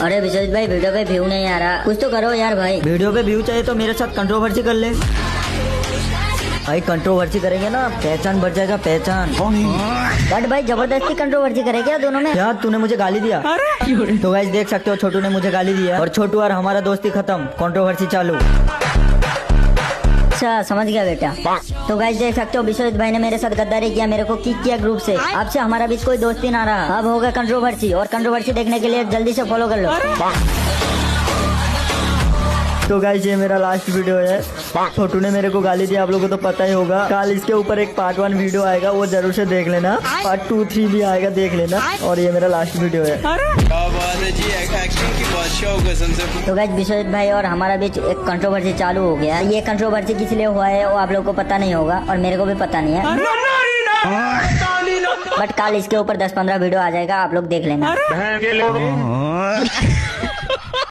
अरे विश्वजीत भाई वीडियो पे व्यू नहीं आ रहा, कुछ तो करो यार भाई। वीडियो पे व्यू चाहिए तो मेरे साथ कंट्रोवर्सी कर ले भाई। कंट्रोवर्सी करेंगे ना पहचान बढ़ जाएगा, पहचान। बट भाई जबरदस्ती कंट्रोवर्सी करे क्या दोनों में? यार तूने मुझे गाली दिया। तो गाइस देख सकते हो छोटू ने मुझे गाली दिया और छोटू और हमारा दोस्ती खत्म, कंट्रोवर्सी चालू। अच्छा समझ गया बेटा। तो गाइस देख सकते हो विश्वजीत भाई ने मेरे साथ गद्दारी किया, मेरे को किक किया ग्रुप से। अब से हमारा बीच कोई दोस्ती ना रहा, अब होगा कंट्रोवर्सी। और कंट्रोवर्सी देखने के लिए जल्दी से फॉलो कर लो। तो गाइस ये मेरा लास्ट वीडियो है। छोटू ने मेरे को गाली दिया, आप लोगों को तो पता ही होगा। कल इसके ऊपर एक पार्ट 1 वीडियो आएगा, वो जरूर से देख लेना। पार्ट 2, 3 भी आएगा, देख लेना। और ये मेरा लास्ट वीडियो है। तो गाइस विश्वजीत भाई और हमारा बीच एक कंट्रोवर्सी चालू हो गया। ये कंट्रोवर्सी किस लिए हुआ है वो आप लोगों को पता नहीं होगा और मेरे को भी पता नहीं है। बट कल इसके ऊपर 10-15 वीडियो आ जाएगा, आप लोग देख लेना।